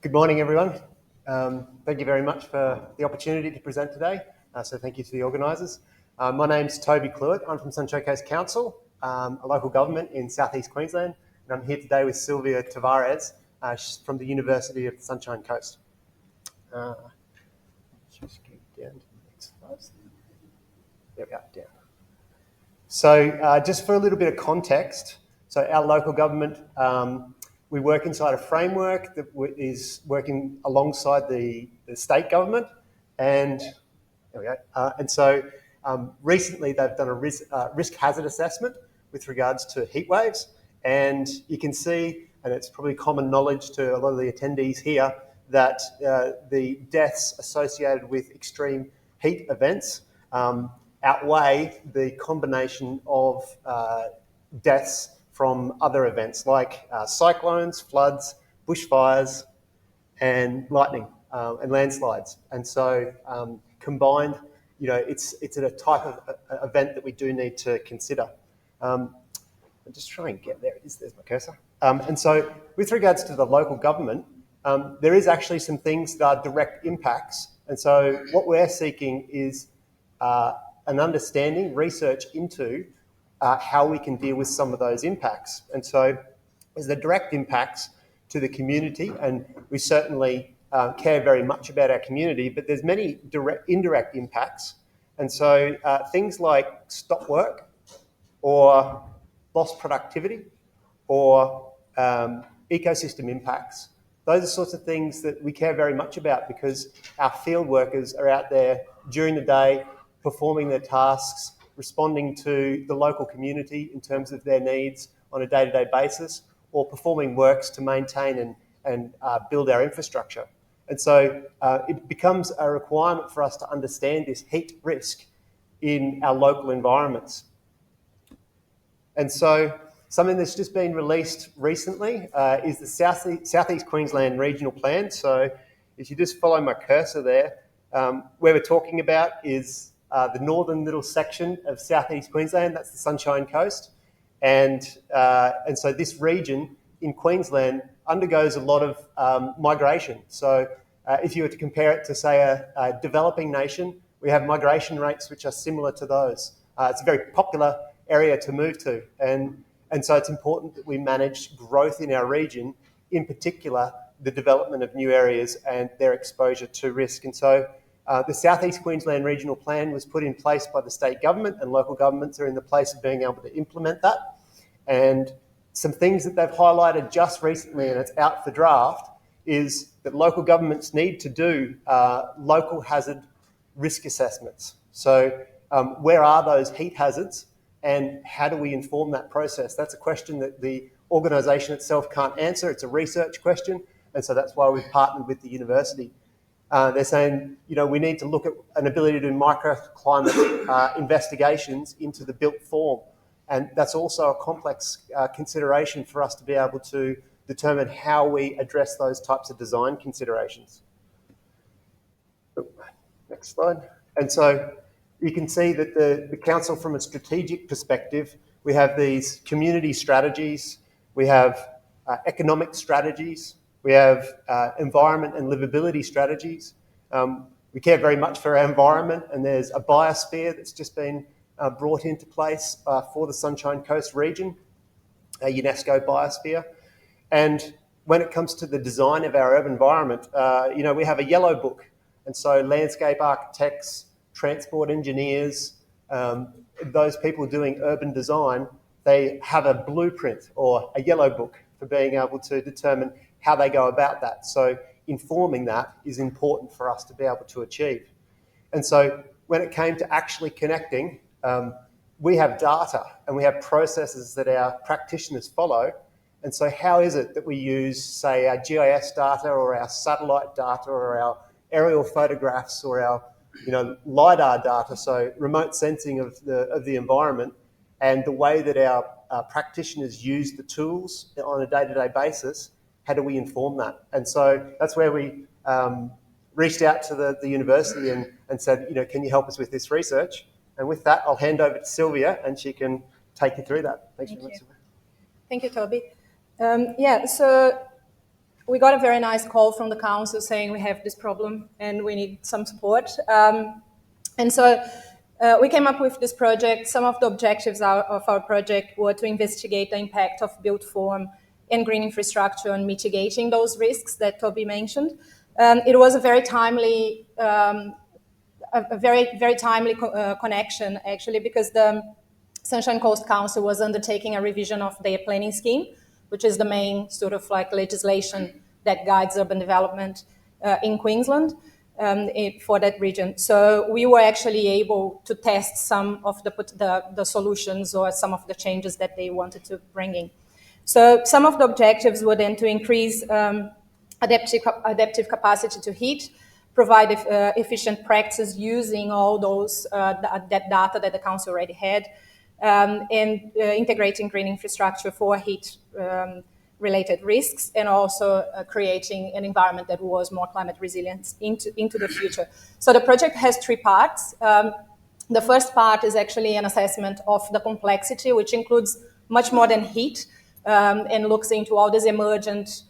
Good morning, everyone. Thank you very much for the opportunity to present today. So thank you to the organisers. My name's Toby. I'm from Sunshine Coast Council, a local government in southeast Queensland, and I'm here today with Silvia from the University of the Sunshine Coast. Just keep down to the next slide. There we go, down. So just for a little bit of context, so our local government, we work inside a framework that is working alongside the state government, and there we go. And so recently they've done a risk hazard assessment with regards to heat waves, and you can see, and it's probably common knowledge to a lot of the attendees here, that the deaths associated with extreme heat events outweigh the combination of deaths from other events like cyclones, floods, bushfires, and lightning and landslides. And so combined, it's a type of event that we do need to consider. I'll just try and get there. There's my cursor. And so with regards to the local government, there is actually some things that are direct impacts. And so what we're seeking is an understanding, research into how we can deal with some of those impacts. And so there's the direct impacts to the community, and we certainly care very much about our community, but there's many indirect impacts. And so things like stop work or lost productivity or ecosystem impacts, those are sorts of things that we care very much about because our field workers are out there during the day performing their tasks, responding to the local community in terms of their needs on a day-to-day basis, or performing works to maintain and build our infrastructure. And so it becomes a requirement for us to understand this heat risk in our local environments. And so something that's just been released recently is the Southeast Queensland Regional Plan. So if you just follow my cursor there, where we're talking about is the northern little section of southeast Queensland, that's the Sunshine Coast. And so this region in Queensland undergoes a lot of migration. So if you were to compare it to, say, a developing nation, we have migration rates which are similar to those. It's a very popular area to move to. And so it's important that we manage growth in our region, in particular, the development of new areas and their exposure to risk. And so the Southeast Queensland Regional Plan was put in place by the state government, and local governments are in the place of being able to implement that. And some things that they've highlighted just recently, and it's out for draft, is that local governments need to do local hazard risk assessments. So where are those heat hazards and how do we inform that process? That's a question that the organisation itself can't answer. It's a research question, and so that's why we've partnered with the university. They're saying, we need to look at an ability to do microclimate investigations into the built form. And that's also a complex consideration for us to be able to determine how we address those types of design considerations. Next slide. And so you can see that the council, from a strategic perspective, we have these community strategies, we have economic strategies, we have environment and livability strategies. We care very much for our environment, and there's a biosphere that's just been brought into place for the Sunshine Coast region, a UNESCO biosphere. And when it comes to the design of our urban environment, we have a yellow book. And so landscape architects, transport engineers, those people doing urban design, they have a blueprint or a yellow book for being able to determine how they go about that. So informing that is important for us to be able to achieve. And so when it came to actually connecting, we have data and we have processes that our practitioners follow. And so how is it that we use, say, our GIS data or our satellite data or our aerial photographs or our LiDAR data, so remote sensing of the environment, and the way that our practitioners use the tools on a day-to-day basis, how do we inform that? And so that's where we reached out to the university and said, can you help us with this research? And with that, I'll hand over to Silvia and she can take you through that. Thanks very much, Silvia. Thank you, Toby. So we got a very nice call from the council saying we have this problem and we need some support. And so we came up with this project. Some of the objectives of our project were to investigate the impact of built form and green infrastructure on mitigating those risks that Toby mentioned. It was a very timely, very timely connection, actually, because the Sunshine Coast Council was undertaking a revision of their planning scheme, which is the main sort of like legislation that guides urban development in Queensland for that region. So we were actually able to test some of the solutions or some of the changes that they wanted to bring in. So some of the objectives were then to increase adaptive capacity to heat, provide efficient practices using all those that data that the council already had, and integrating green infrastructure for heat related risks, and also creating an environment that was more climate resilient into the future. So the project has three parts. The first part is actually an assessment of the complexity, which includes much more than heat, and looks into all these emergent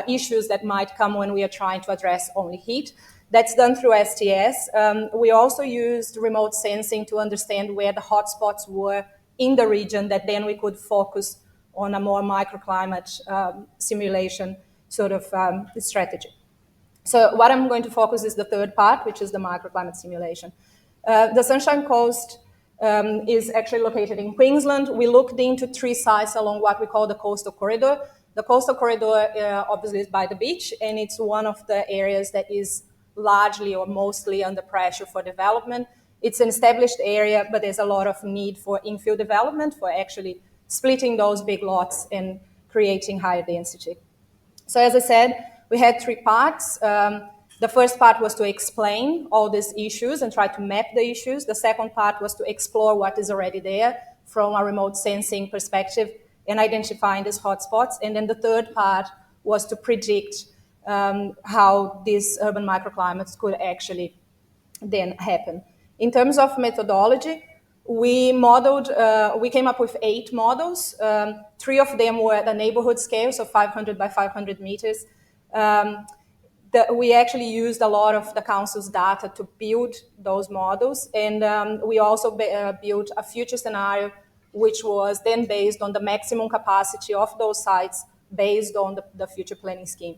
issues that might come when we are trying to address only heat. That's done through STS. We also used remote sensing to understand where the hotspots were in the region, that then we could focus on a more microclimate simulation sort of strategy. So what I'm going to focus is the third part, which is the microclimate simulation. The Sunshine Coast is actually located in Queensland. We looked into three sites along what we call the coastal corridor. The coastal corridor obviously is by the beach, and it's one of the areas that is largely or mostly under pressure for development. It's an established area, but there's a lot of need for infill development, for actually splitting those big lots and creating higher density. So as I said, we had three parts. The first part was to explain all these issues and try to map the issues. The second part was to explore what is already there from a remote sensing perspective and identifying these hotspots. And then the third part was to predict how these urban microclimates could actually then happen. In terms of methodology, we modeled, we came up with 8 models. 3 of them were at the neighborhood scale, so 500 by 500 meters. We actually used a lot of the council's data to build those models, and we also built a future scenario, which was then based on the maximum capacity of those sites based on the future planning scheme.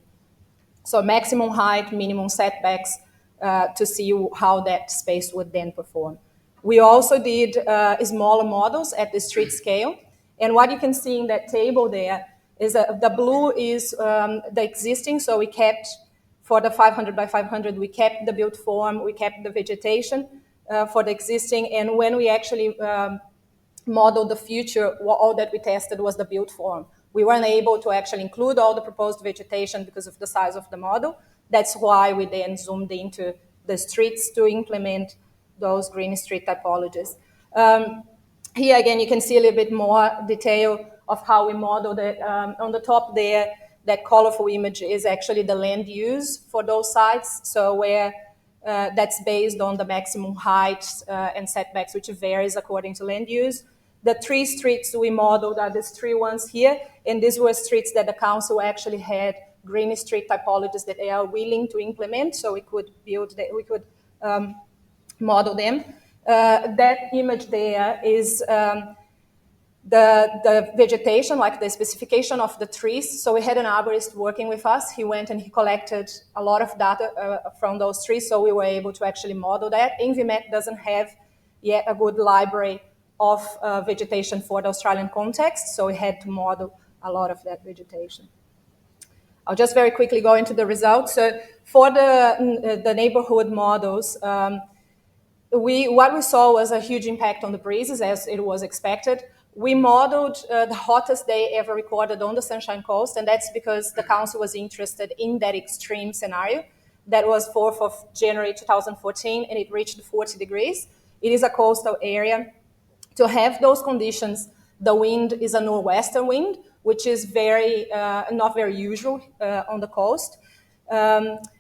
So maximum height, minimum setbacks, to see how that space would then perform. We also did smaller models at the street scale. And what you can see in that table there is that the blue is the existing. So we kept, for the 500 by 500, we kept the built form, we kept the vegetation for the existing. And when we actually modeled the future, all that we tested was the built form. We weren't able to actually include all the proposed vegetation because of the size of the model. That's why we then zoomed into the streets to implement those green street typologies. Here again, you can see a little bit more detail of how we modeled it. On the top there, that colorful image is actually the land use for those sites. So where that's based on the maximum height and setbacks, which varies according to land use. The 3 streets we modeled are these 3 ones here, and these were streets that the council actually had green street typologies that they are willing to implement, so we could build, model them. That image there is the vegetation, like the specification of the trees. So we had an arborist working with us. He went and he collected a lot of data from those trees, so we were able to actually model that. InVimet doesn't have yet a good library of vegetation for the Australian context, so we had to model a lot of that vegetation. I'll just very quickly go into the results. So for the neighborhood models, what we saw was a huge impact on the breezes, as it was expected. We modeled the hottest day ever recorded on the Sunshine Coast, and that's because the council was interested in that extreme scenario. That was 4th of January 2014, and it reached 40 degrees. It is a coastal area. To have those conditions, the wind is a northwestern wind, which is not very usual on the coast.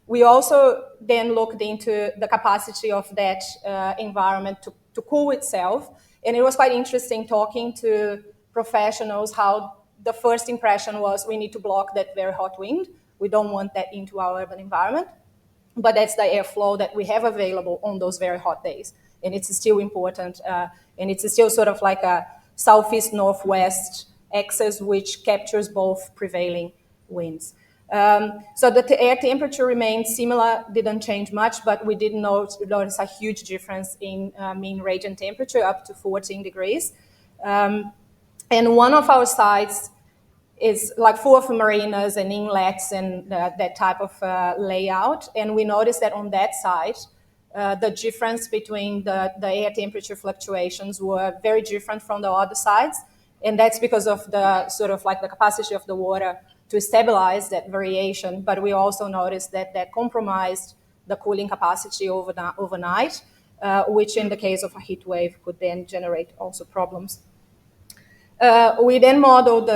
We also then looked into the capacity of that environment to cool itself. And it was quite interesting talking to professionals how the first impression was we need to block that very hot wind. We don't want that into our urban environment. But that's the airflow that we have available on those very hot days. And it's still important, and it's still sort of like a southeast-northwest axis which captures both prevailing winds. So the air temperature remained similar, didn't change much, but we did notice a huge difference in mean radiant temperature, up to 14 degrees. And one of our sites is like full of marinas and inlets and that type of layout. And we noticed that on that site, the difference between the air temperature fluctuations were very different from the other sites. And that's because of the sort of like the capacity of the water to stabilize that variation. But we also noticed that that compromised the cooling capacity overnight, which in the case of a heat wave could then generate also problems. We then modeled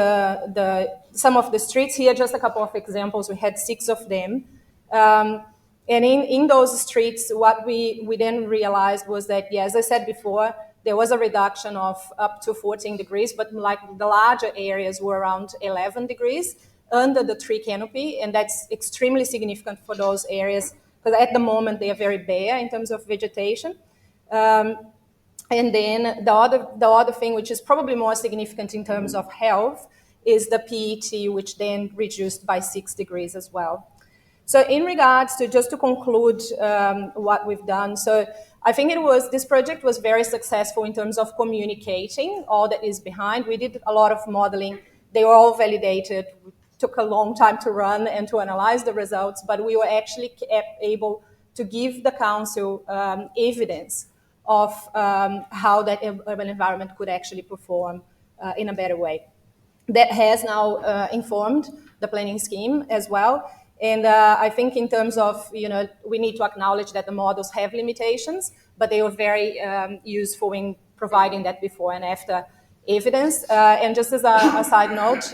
some of the streets here, just a couple of examples. We had 6 of them. And in those streets, what we then realized was that, yeah, as I said before, there was a reduction of up to 14 degrees, but like the larger areas were around 11 degrees under the tree canopy. And that's extremely significant for those areas because at the moment they are very bare in terms of vegetation. And then the other thing, which is probably more significant in terms of health, is the PET, which then reduced by 6 degrees as well. So in regards to, just to conclude what we've done, so I think this project was very successful in terms of communicating all that is behind. We did a lot of modeling. They were all validated. It took a long time to run and to analyze the results, but we were actually able to give the council evidence of how that urban environment could actually perform in a better way. That has now informed the planning scheme as well. And I think in terms of, we need to acknowledge that the models have limitations, but they were very useful in providing that before and after evidence. And just as a side note,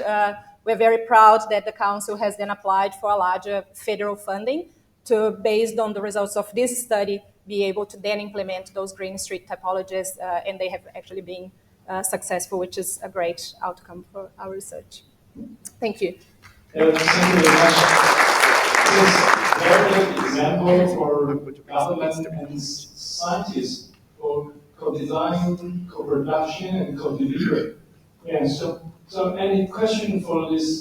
we're very proud that the council has then applied for a larger federal funding to, based on the results of this study, be able to then implement those green street typologies, and they have actually been successful, which is a great outcome for our research. Thank you. Thank you very much. This is a very good example for government and scientists for co-design, co-production, and co-delivery. Yeah, so any question for this